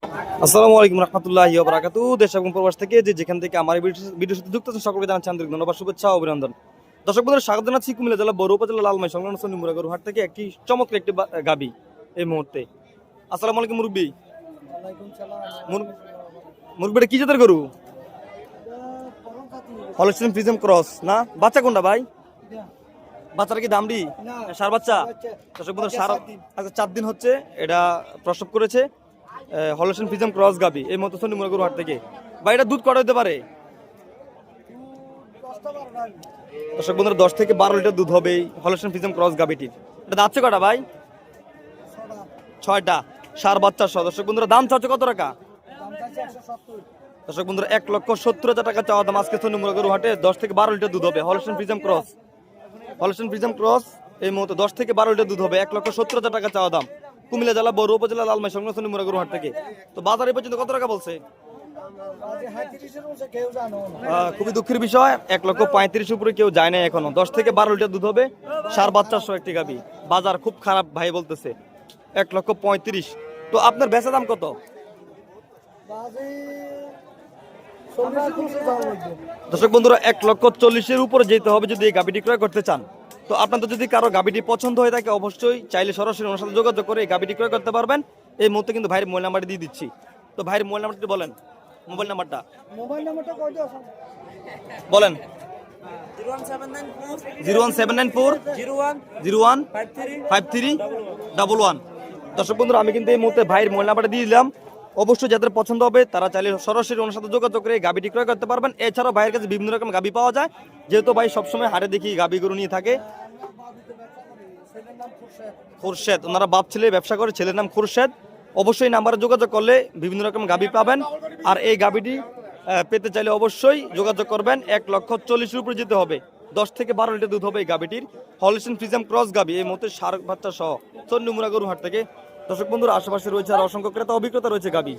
আসসালামু আলাইকুম রহমতুল্লাহি ওয়া বারাকাতুহু। দেশ এবং প্রবাস থেকে যেখান থেকে আমার এই ভিডিওর সাথে যুক্ত আছেন সকলকে জানাচ্ছি আন্তরিক ধন্যবাদ, শুভেচ্ছা ও অভিনন্দন। দর্শক বন্ধুরা, স্বাগত জানাচ্ছি কুমিল্লা জেলা বড় উপজেলা লালমাই সংলগ্ন সন্নিমুরা গরুহাট থেকে একটি চমৎকার একটি গাবি এই মুহূর্তে। আসসালামু আলাইকুম মুরব্বি। মুরব্বিটা কি জাতের গরু? হলস্টাইন ফ্রিজিয়ান ক্রস না? বাচ্চা কোনটা ভাই? বাচ্চাটা কি দামড়ি সার বাচ্চা? দর্শক বন্ধুরা, সার আচ্ছা 4 দিন হচ্ছে এটা প্রসব করেছে। হলস্টাইন ফ্রিজিয়ান ক্রস গাবি এই মতো সন্নিমুরা গরুহাট থেকে। ভাই এটা দুধ কটা হতে পারে? দর্শক বন্ধুরা, 10 থেকে 12 লিটার দুধ হবে এই হলস্টাইন ফ্রিজিয়ান ক্রস গাবিটির। এটা দাঁতছে কটা ভাই? 6টা, সার বাচ্চা সহ। দর্শক বন্ধুরা, দাম চাচ্ছে কত টাকা? দর্শক বন্ধুরা, 1,70,000 টাকা চাওয়া দাম। আজকে সন্নিমুরা গরুহাটে 10 থেকে 12 লিটার দুধ হবে Holstein Friesian cross. Holstein Friesian cross এই মুহূর্তে 10 থেকে 12 লিটার দুধ হবে, 1,70,000 টাকা চাওয়া দাম। কুমিল্লা জেলা বড় উপজেলা লালমাই সংলগ্ন সন্নিমুরা গরুহাট থেকে। তো বাজারে পর্যন্ত কত টাকা বলছে? খুবই দুঃখের বিষয়, 1,35,000 উপরে কেউ যায় না এখনো। 10 থেকে 12 লিটার দুধ হবে, সার বাচ্চা সহ একটি গাবি। বাজার খুব খারাপ ভাই বলতেছে, 1,35,000। তো আপনার বেচা দাম কত? দর্শক বন্ধুরা, 1,40,000 উপরে যেতে হবে যদি এই গাবিটি ক্রয় করতে চান। তো আপনাদের যদি কারো গাবিটি পছন্দ হয়ে থাকে অবশ্যই চাইলে সরাসরি ওনার সাথে যোগাযোগ করে এই গাবিটি ক্রয় করতে পারবেন। এই মুহূর্তে কিন্তু ভাইয়ের মোবাইল নাম্বারটি দিয়ে দিচ্ছি। তো ভাইয়ের মোবাইল নাম্বারটি বলেন। মোবাইল নাম্বারটা বলেন। 01794 01 5311। দর্শক বন্ধুরা, আমি কিন্তু এই মুহূর্তে ভাইয়ের মোবাইল নাম্বারটা দিয়ে দিলাম। অবশ্যই যাদের পছন্দ হবে তারা চাইলে সরাসরি ওনার সাথে যোগাযোগ করে গাবিটি ক্রয় করতে পারবেন। এছাড়াও ভাইয়ের কাছে বিভিন্ন রকম গাবি পাওয়া যায়, যেহেতু ভাই সবসময় হাটে দেখি গাবি গরু নিয়ে থাকে। খুরশেদ, ওনারা বাপ ছেলে ব্যবসা করে, ছেলের নাম খুরশেদ। অবশ্যই নাম্বারে যোগাযোগ করলে বিভিন্ন রকম গাবি পাবেন। আর এই গাবিটি পেতে চাইলে অবশ্যই যোগাযোগ করবেন। 1,40,000 উপরে যেতে হবে, 10 থেকে 12 লিটার দুধ হবে এই গাবিটির। হলস্টাইন ফ্রিজিয়ান ক্রস গাবি এই মুহূর্তে সার বাচ্চা সহ সন্নিমুরা গরুহাট থেকে। দর্শক বন্ধুরা, আশেপাশে রয়েছে আর অসংখ্য ক্রেতা অভিজ্ঞতা রয়েছে গাবি।